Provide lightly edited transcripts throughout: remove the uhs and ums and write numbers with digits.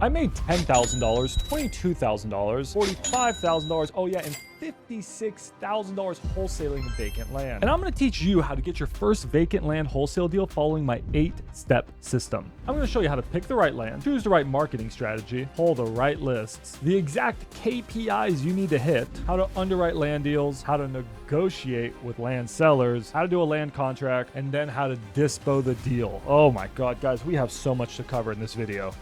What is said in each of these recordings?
I made $10,000, $22,000, $45,000, oh yeah, and $56,000 wholesaling vacant land. And I'm gonna teach you how to get your first vacant land wholesale deal following my 8-step system. I'm gonna show you how to pick the right land, choose the right marketing strategy, pull the right lists, the exact KPIs you need to hit, how to underwrite land deals, how to negotiate with land sellers, how to do a land contract, and then how to dispo the deal. Oh my God, guys, we have so much to cover in this video.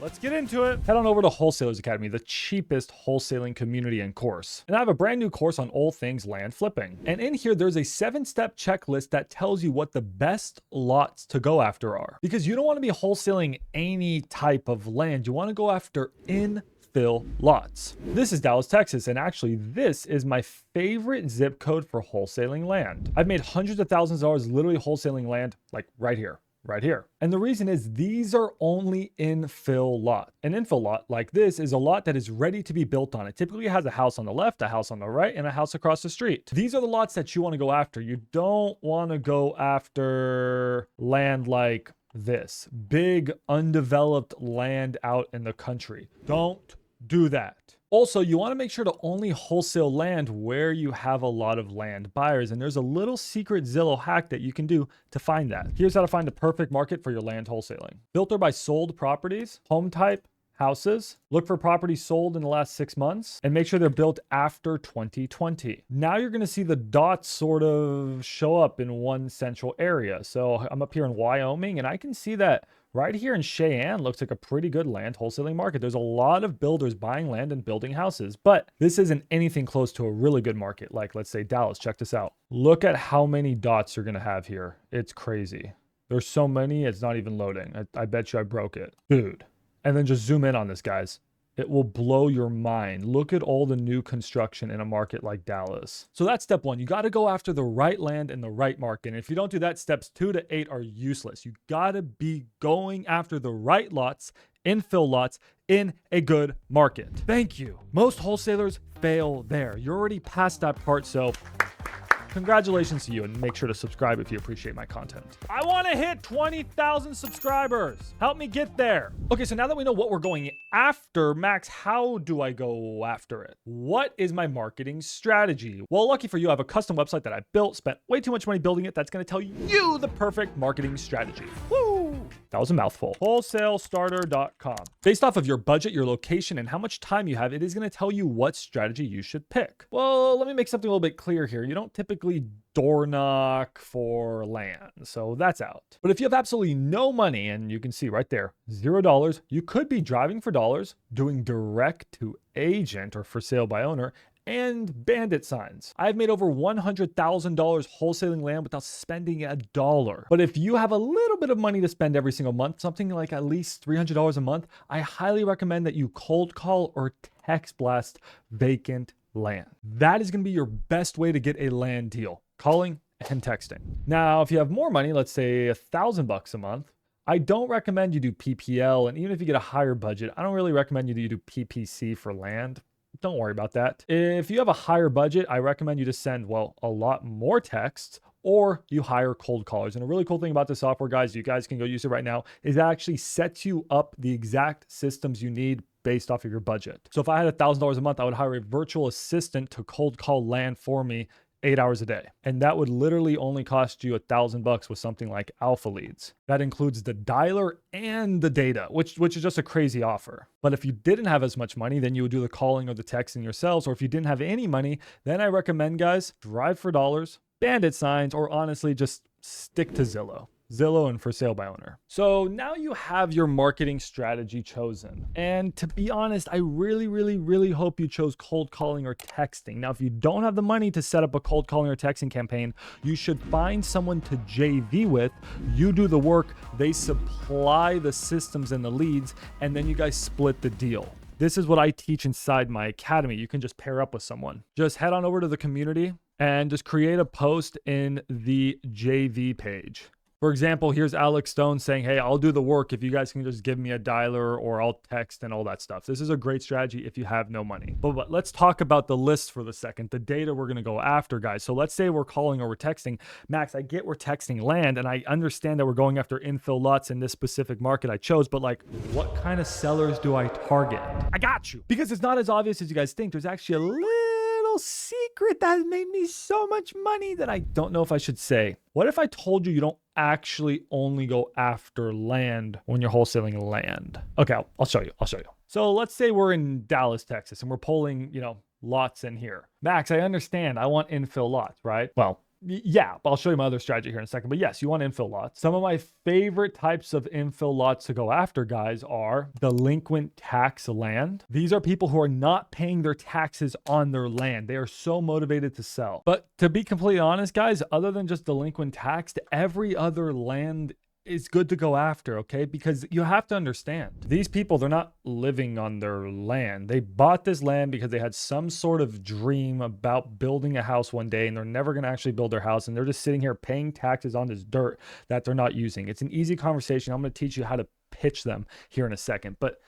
Let's get into it. Head on over to Wholesalers Academy, the cheapest wholesaling community and course. And I have a brand new course on all things land flipping. And in here, there's a 7-step checklist that tells you what the best lots to go after are. Because you don't want to be wholesaling any type of land. You want to go after infill lots. This is Dallas, Texas, and actually this is my favorite zip code for wholesaling land. I've made hundreds of thousands of dollars literally wholesaling land like right here. And the reason is these are only infill lot. An infill lot like this is a lot that is ready to be built on. It typically has a house on the left, a house on the right, and a house across the street. These are the lots that you want to go after. You don't want to go after land like this. Big undeveloped land out in the country. Don't do that. Also, you want to make sure to only wholesale land where you have a lot of land buyers. And there's a little secret Zillow hack that you can do to find that. Here's how to find the perfect market for your land wholesaling. Filter by sold properties, home type, houses. Look for properties sold in the last 6 months and make sure they're built after 2020. Now you're going to see the dots sort of show up in one central area. So I'm up here in Wyoming and I can see that right here in Cheyenne looks like a pretty good land wholesaling market. There's a lot of builders buying land and building houses, but this isn't anything close to a really good market. Like let's say Dallas, check this out. Look at how many dots you're going to have here. It's crazy. There's so many, it's not even loading. I bet you I broke it. Dude. And then just zoom in on this, guys. It will blow your mind. Look at all the new construction in a market like Dallas. So that's step 1. You got to go after the right land in the right market. And if you don't do that, steps 2 to 8 are useless. You got to be going after the right lots, infill lots in a good market. Thank you. Most wholesalers fail there. You're already past that part, so congratulations to you, and make sure to subscribe if you appreciate my content. I want to hit 20,000 subscribers. Help me get there. Okay, so now that we know what we're going after, Max, how do I go after it? What is my marketing strategy? Well, lucky for you, I have a custom website that I built, spent way too much money building it. That's going to tell you the perfect marketing strategy. Woo! That was a mouthful. Wholesale-starter.com. Based off of your budget, your location, and how much time you have, it is going to tell you what strategy you should pick. Well, let me make something a little bit clear here. You don't typically door knock for land, so that's out. But if you have absolutely no money, and you can see right there, $0, you could be driving for dollars, doing direct to agent or for sale by owner, and bandit signs. I've made over $100,000 wholesaling land without spending a dollar. But if you have a little bit of money to spend every single month, something like at least $300 a month, I highly recommend that you cold call or text blast vacant land. That is going to be your best way to get a land deal, calling and texting. Now, if you have more money, let's say $1,000 a month, I don't recommend you do PPL. And even if you get a higher budget, I don't really recommend you do PPC for land. Don't worry about that. If you have a higher budget, I recommend you to send, well, a lot more texts, or you hire cold callers. And a really cool thing about this software, guys, you guys can go use it right now, is it actually sets you up the exact systems you need based off of your budget. So if I had $1,000 a month, I would hire a virtual assistant to cold call land for me 8 hours a day. And that would literally only cost you $1,000 with something like Alpha Leads. That includes the dialer and the data, which is just a crazy offer. But if you didn't have as much money, then you would do the calling or the texting yourselves. Or if you didn't have any money, then I recommend, guys, drive for dollars, bandit signs, or honestly, just stick to Zillow and for sale by owner. So now you have your marketing strategy chosen. And to be honest, I really hope you chose cold calling or texting. Now, if you don't have the money to set up a cold calling or texting campaign, you should find someone to JV with. You do the work, they supply the systems and the leads, and then you guys split the deal. This is what I teach inside my academy. You can just pair up with someone. Just head on over to the community and just create a post in the JV page. For example, here's Alex Stone saying, hey, I'll do the work if you guys can just give me a dialer or I'll text and all that stuff. This is a great strategy if you have no money. But let's talk about the list for the second, the data we're going to go after, guys. So let's say we're calling or we're texting. Max, I get we're texting land and I understand that we're going after infill lots in this specific market I chose, but like, what kind of sellers do I target? I got you. Because it's not as obvious as you guys think. There's actually a little secret that made me so much money that I don't know if I should say. What if I told you you don't actually only go after land when you're wholesaling land? Okay, I'll show you. So let's say we're in Dallas, Texas, and we're pulling, lots in here. Max, I understand. I want infill lots, right? Well, yeah, I'll show you my other strategy here in a second. But yes, you want infill lots. Some of my favorite types of infill lots to go after, guys, are delinquent tax land. These are people who are not paying their taxes on their land. They are so motivated to sell. But to be completely honest, guys, other than just delinquent tax, every other land is good to go after, okay? Because you have to understand, these people, they're not living on their land. They bought this land because they had some sort of dream about building a house one day, and they're never going to actually build their house, and they're just sitting here paying taxes on this dirt that they're not using. It's an easy conversation. I'm going to teach you how to pitch them here in a second, but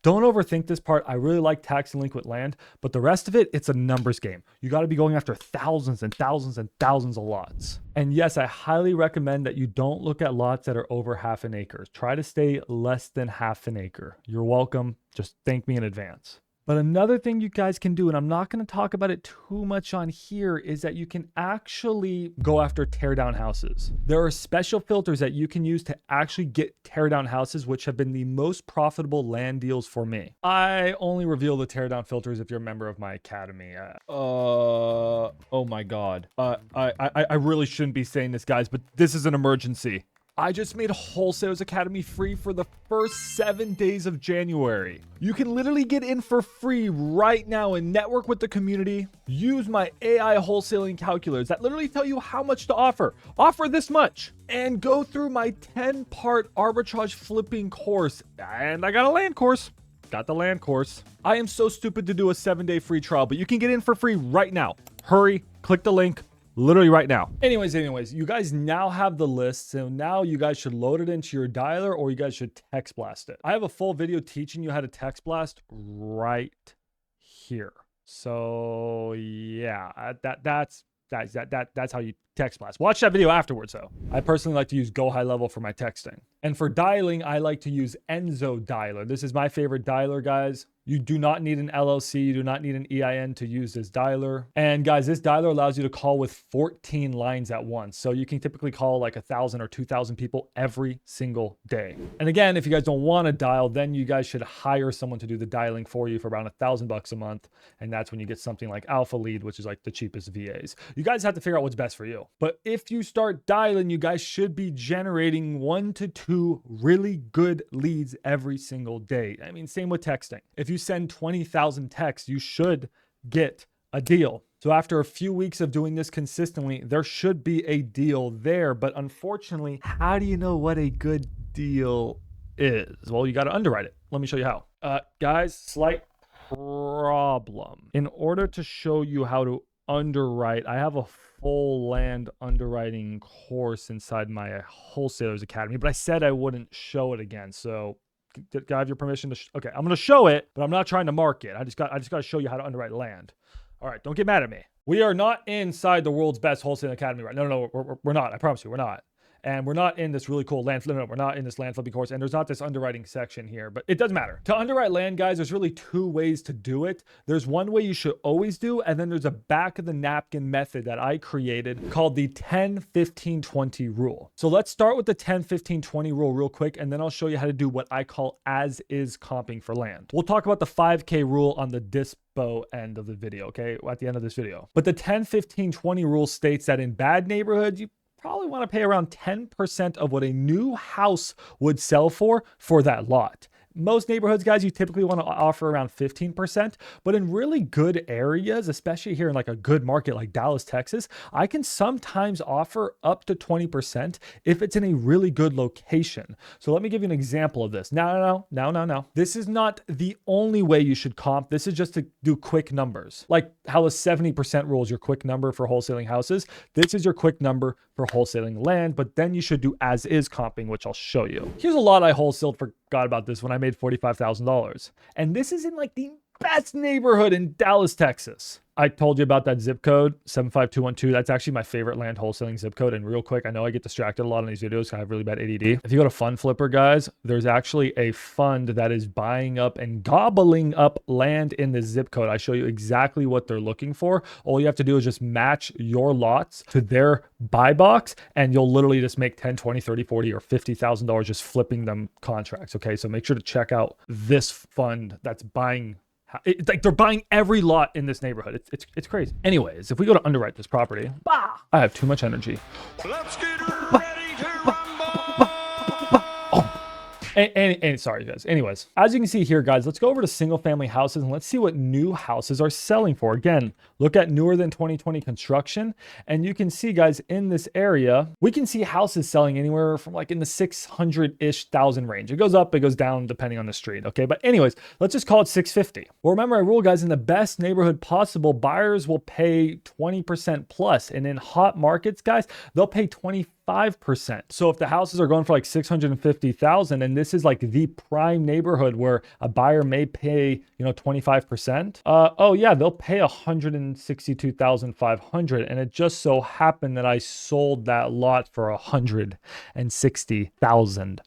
don't overthink this part. I really like tax delinquent land, but the rest of it, it's a numbers game. You got to be going after thousands and thousands and thousands of lots. And yes, I highly recommend that you don't look at lots that are over half an acre. Try to stay less than half an acre. You're welcome. Just thank me in advance. But another thing you guys can do, and I'm not going to talk about it too much on here, is that you can actually go after tear down houses. There are special filters that you can use to actually get tear down houses, which have been the most profitable land deals for me. I only reveal the tear down filters if you're a member of my academy. Oh my God. I really shouldn't be saying this, guys, but this is an emergency. I just made Wholesale's Academy free for the first 7 days of January. You can literally get in for free right now and network with the community. Use my AI wholesaling calculators that literally tell you how much to offer. Offer this much. And go through my 10-part arbitrage flipping course. And I got a land course. Got the land course. I am so stupid to do a 7-day free trial, but you can get in for free right now. Hurry, click the link. Literally right now. Anyways, you guys now have the list. So now you guys should load it into your dialer or you guys should text blast it. I have a full video teaching you how to text blast right here. So yeah, that's how you text blast. Watch that video afterwards though. I personally like to use Go High Level for my texting. And for dialing, I like to use Enzo Dialer. This is my favorite dialer, guys. You do not need an LLC. You do not need an EIN to use this dialer. And guys, this dialer allows you to call with 14 lines at once. So you can typically call like 1,000 or 2,000 people every single day. And again, if you guys don't want to dial, then you guys should hire someone to do the dialing for you for around $1,000 a month. And that's when you get something like Alpha Lead, which is like the cheapest VAs. You guys have to figure out what's best for you. But if you start dialing, you guys should be generating 1 to 2 really good leads every single day. I mean, same with texting. If you send 20,000 texts, you should get a deal. So after a few weeks of doing this consistently, there should be a deal there. But unfortunately, how do you know what a good deal is? Well, you got to underwrite it. Let me show you how. Guys, slight problem. In order to show you how to underwrite, I have a full land underwriting course inside my Wholesalers Academy, but I said I wouldn't show it again. So do I have your permission to okay, I'm going to show it, but I'm not trying to mark it. I just got to show you how to underwrite land. All right, don't get mad at me. We are not inside the world's best wholesaling academy right now. No, we're not. I promise you, we're not. And we're not in this really cool land flip. No, we're not in this land flipping course. And there's not this underwriting section here, but it doesn't matter. To underwrite land, guys, there's really 2 ways to do it. There's one way you should always do, and then there's a back of the napkin method that I created called the 10-15-20 rule. So let's start with the 10-15-20 rule real quick, and then I'll show you how to do what I call as is comping for land. We'll talk about the 5K rule on the dispo end of the video, okay? At the end of this video. But the 10-15-20 rule states that in bad neighborhoods, you probably want to pay around 10% of what a new house would sell for that lot. most neighborhoods, guys, you typically want to offer around 15%, but in really good areas, especially here in like a good market like Dallas, Texas, I can sometimes offer up to 20% if it's in a really good location. So let me give you an example of this. No. This is not the only way you should comp. This is just to do quick numbers. Like how a 70% rule is your quick number for wholesaling houses. This is your quick number for wholesaling land, but then you should do as is comping, which I'll show you. Here's a lot I wholesaled, forgot about this when I made $45,000. And this is in like the best neighborhood in Dallas, Texas. I told you about that zip code, 75212. That's actually my favorite land wholesaling zip code. And real quick, I know I get distracted a lot on these videos. I have really bad ADD. If you go to Fund Flipper, guys, there's actually a fund that is buying up and gobbling up land in this zip code. I show you exactly what they're looking for. All you have to do is just match your lots to their buy box, and you'll literally just make 10, 20, 30, 40, or $50,000 just flipping them contracts. Okay, so make sure to check out this fund that's buying. It's like they're buying every lot in this neighborhood. It's crazy. Anyways, if we go to underwrite this property, I have too much energy. Let's get ready to rumble. And sorry, guys. Anyways, as you can see here, guys, let's go over to single family houses and let's see what new houses are selling for. Again, look at newer than 2020 construction. And you can see, guys, in this area, we can see houses selling anywhere from like in the 600-ish thousand range. It goes up, it goes down depending on the street. Okay. But anyways, let's just call it 650. Well, remember I rule, guys, in the best neighborhood possible, buyers will pay 20% plus. And in hot markets, guys, they'll pay 25%. So if the houses are going for like 650,000 and this is like the prime neighborhood where a buyer may pay, 25%, oh yeah, they'll pay 162,500. And it just so happened that I sold that lot for $160,000.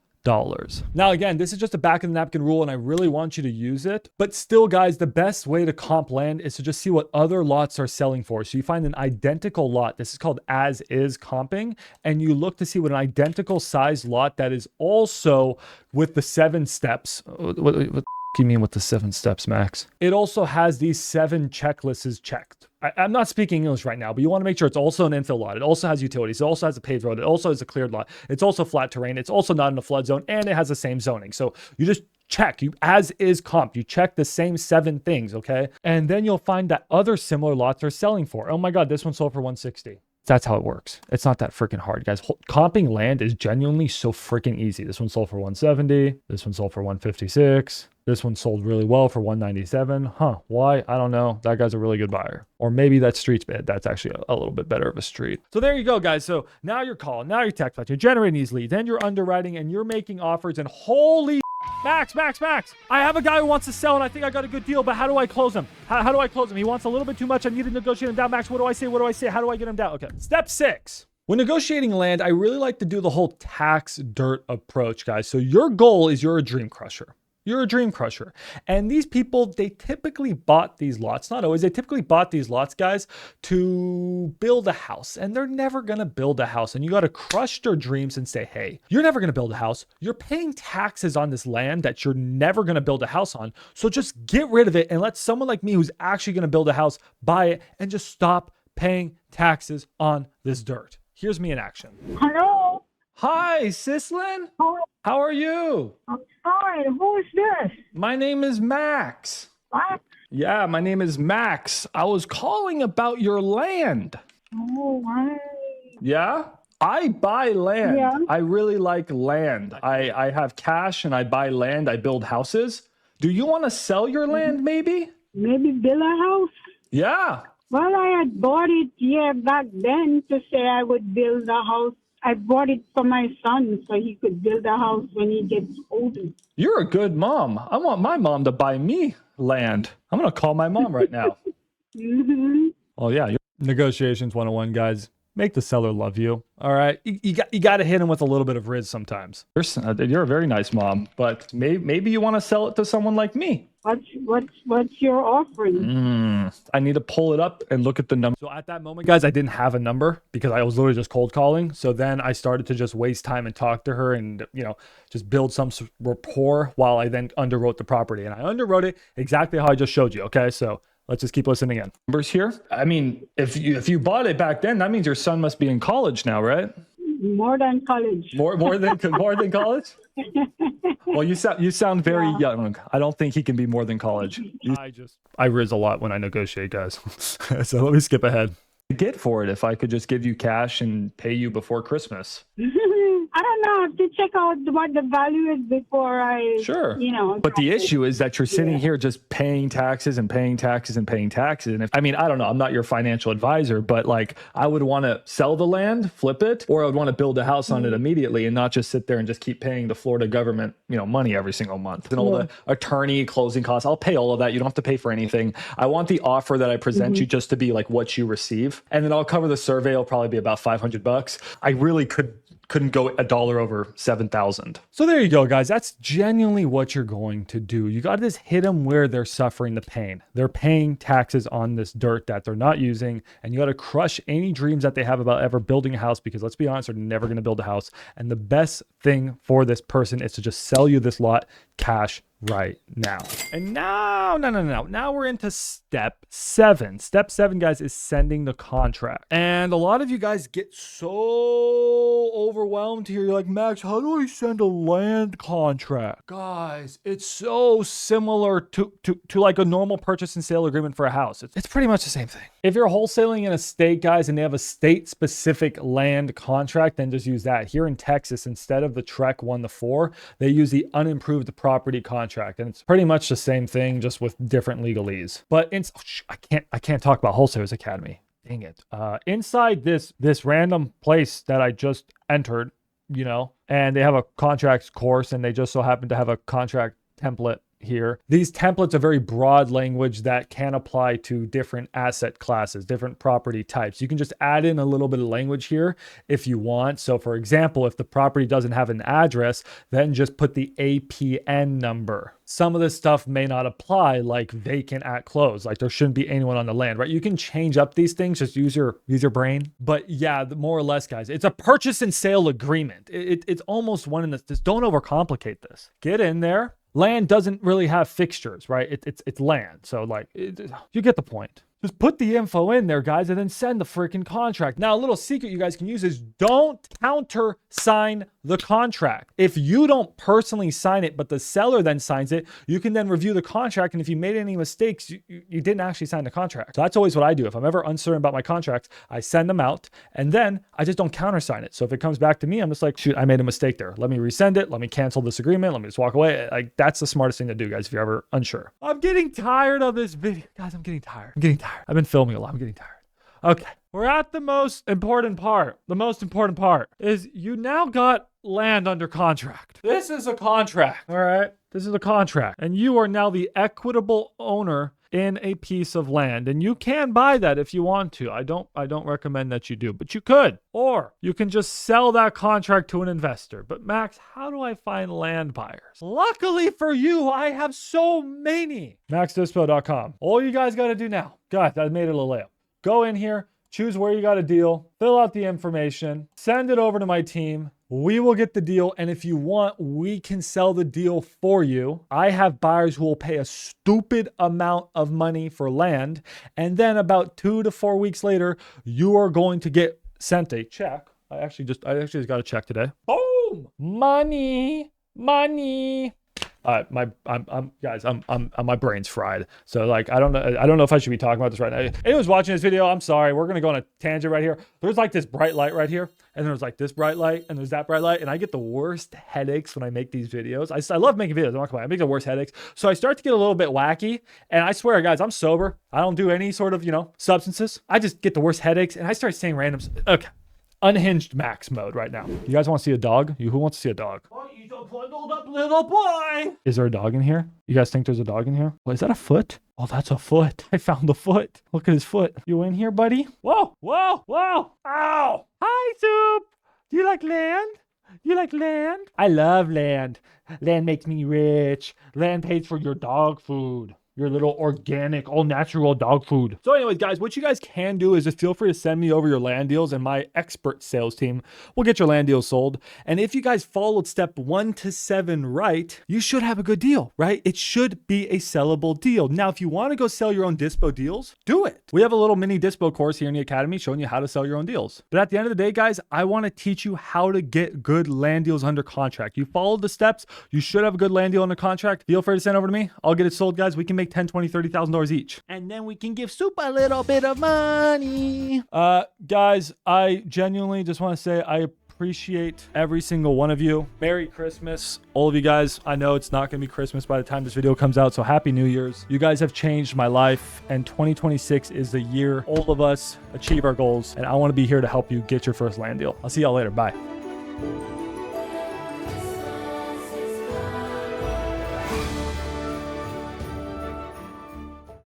Now, again, this is just a back of the napkin rule and I really want you to use it. But still, guys, the best way to comp land is to just see what other lots are selling for. So you find an identical lot. This is called as is comping. And you look to see what an identical size lot that is also with the 7 steps. What do you mean with the 7 steps, Max? It also has these 7 checklists checked. I'm not speaking English right now, but you want to make sure it's also an infill lot. It also has utilities. It also has a paved road. It also has a cleared lot. It's also flat terrain. It's also not in a flood zone, and it has the same zoning. So you just check. You as is comp. You check the same 7 things, okay? And then you'll find that other similar lots are selling for. Oh my God, this one sold for 160. That's how it works. It's not that freaking hard, guys. Comping land is genuinely so freaking easy. This one sold for 170. This one sold for 156. This one sold really well for 197. Why? I don't know. That guy's a really good buyer. Or maybe that street's bad. That's actually a little bit better of a street. So there you go, guys. So now you're calling, now you're text, you're generating these leads, then you're underwriting and you're making offers, and holy Max. I have a guy who wants to sell and I think I got a good deal, but how do I close him? How do I close him? He wants a little bit too much. I need to negotiate him down. Max, what do I say? How do I get him down? Okay. Step 6. When negotiating land, I really like to do the whole tax dirt approach, guys. So your goal is you're a dream crusher. You're a dream crusher. And these people, they typically bought these lots, not always, they typically bought these lots, guys, to build a house. And they're never going to build a house. And you got to crush their dreams and say, hey, you're never going to build a house. You're paying taxes on this land that you're never going to build a house on. So just get rid of it and let someone like me who's actually going to build a house buy it and just stop paying taxes on this dirt. Here's me in action. Hello. Hi, Sislin. How are you? I'm fine. Who is this? My name is Max. What? Yeah, my name is Max. I was calling about your land. Oh, why? Yeah? I buy land. Yeah. I really like land. I have cash and I buy land. I build houses. Do you want to sell your land maybe? Maybe build a house? Yeah. Well, I had bought it back then to say I would build a house. I bought it for my son so he could build a house when he gets older. You're a good mom. I want my mom to buy me land. I'm going to call my mom right now. Mm-hmm. Oh, yeah. Negotiations 101, guys. Make the seller love you. All right. You got to hit him with a little bit of riz sometimes. You're a very nice mom, but maybe you want to sell it to someone like me. What's your offering? I need to pull it up and look at the number. So at that moment, guys, I didn't have a number because I was literally just cold calling. So then I started to just waste time and talk to her and, just build some rapport while I then underwrote the property. And I underwrote it exactly how I just showed you. Okay. So let's just keep listening in. Numbers here. I mean, if you bought it back then, that means your son must be in college now, right? more than college. More than college? Well, you sound very young. I don't think he can be more than college. I riz a lot when I negotiate, guys. So let me skip ahead. Get for it if I could just give you cash and pay you before Christmas. I don't know. I have to check out what the value is before I, Sure. you know. But the issue is that you're sitting here just paying taxes and paying taxes and paying taxes. And I don't know, I'm not your financial advisor, but like I would want to sell the land, flip it, or I would want to build a house on it immediately and not just sit there and just keep paying the Florida government, money every single month. And all the attorney closing costs, I'll pay all of that. You don't have to pay for anything. I want the offer that I present you just to be like what you receive. And then I'll cover the survey. It'll probably be about $500. I really couldn't go a dollar over 7,000. So there you go, guys. That's genuinely what you're going to do. You got to just hit them where they're suffering the pain. They're paying taxes on this dirt that they're not using, and you got to crush any dreams that they have about ever building a house, because let's be honest, they're never going to build a house. And the best thing for this person is to just sell you this lot cash right now. And now we're into step 7. Step 7, guys, is sending the contract. And a lot of you guys get so overwhelmed here. You're like, Max, how do I send a land contract? Guys, it's so similar to like a normal purchase and sale agreement for a house. It's pretty much the same thing. If you're wholesaling in a state, guys, and they have a state-specific land contract, then just use that. Here in Texas, instead of the TREC 1-4, they use the unimproved property contract. And it's pretty much the same thing, just with different legalese. But I can't talk about Wholesalers Academy. Dang it. Inside this random place that I just entered, and they have a contracts course, and they just so happen to have a contract template here. These templates are very broad language that can apply to different asset classes, different property types. You can just add in a little bit of language here if you want. So for example, if the property doesn't have an address, then just put the APN number. Some of this stuff may not apply, like vacant at close, like there shouldn't be anyone on the land, right? You can change up these things, just use your brain. But yeah, more or less, guys, it's a purchase and sale agreement. It's almost one in this. Just don't overcomplicate this. Get in there. Land doesn't really have fixtures, right? It's land. So you get the point. Just put the info in there, guys, and then send the freaking contract. Now, a little secret you guys can use is don't counter-sign the contract. If you don't personally sign it, but the seller then signs it, you can then review the contract. And if you made any mistakes, you didn't actually sign the contract. So that's always what I do. If I'm ever uncertain about my contracts, I send them out, and then I just don't counter-sign it. So if it comes back to me, I'm just like, shoot, I made a mistake there. Let me resend it. Let me cancel this agreement. Let me just walk away. Like, that's the smartest thing to do, guys, if you're ever unsure. I'm getting tired of this video. Guys, I'm getting tired. I've been filming a lot. I'm getting tired. Okay. We're at the most important part. The most important part is you now got land under contract. This is a contract. All right. This is a contract. And you are now the equitable owner in a piece of land. And you can buy that if you want to. I don't recommend that you do, but you could. Or you can just sell that contract to an investor. But Max, how do I find land buyers? Luckily for you, I have so many. MaxDispo.com. All you guys got to do now. Guys, I made it a layup. Go in here, choose where you got a deal, fill out the information, send it over to my team. We will get the deal. And if you want, we can sell the deal for you. I have buyers who will pay a stupid amount of money for land. And then about 2 to 4 weeks later, you are going to get sent a check. I actually just got a check today. Boom! Money. Guys, my brain's fried. So like, I don't know if I should be talking about this right now. Anyone's watching this video, I'm sorry. We're going to go on a tangent right here. There's like this bright light right here. And there's like this bright light and there's that bright light. And I get the worst headaches when I make these videos. I love making videos. I'm not gonna lie. I make the worst headaches. So I start to get a little bit wacky. And I swear, guys, I'm sober. I don't do any sort of, substances. I just get the worst headaches and I start saying randoms. Okay. Unhinged Max mode right now. You guys want to see a dog? Who wants to see a dog? Oh, you don't bundled up little boy. Is there a dog in here? You guys think there's a dog in here? Well, is that a foot? Oh, that's a foot. I found the foot. Look at his foot. You in here, buddy? Whoa. Ow. Hi, Soup. Do you like land? You like land? I love land. Land makes me rich. Land pays for your dog food. your little organic, all natural dog food. So anyways, guys, what you guys can do is just feel free to send me over your land deals, and my expert sales team will get your land deals sold. And if you guys followed step 1 to 7 right, you should have a good deal, right? It should be a sellable deal. Now, if you want to go sell your own dispo deals, do it. We have a little mini dispo course here in the academy showing you how to sell your own deals. But at the end of the day, guys, I want to teach you how to get good land deals under contract. You followed the steps, you should have a good land deal under contract. Feel free to send over to me. I'll get it sold, guys. We can make $10,000, $20,000, $30,000 each. And then we can give Soup a little bit of money. Guys, I genuinely just want to say I appreciate every single one of you. Merry Christmas, all of you guys. I know it's not going to be Christmas by the time this video comes out, so Happy New Year's. You guys have changed my life, and 2026 is the year all of us achieve our goals, and I want to be here to help you get your first land deal. I'll see y'all later. Bye.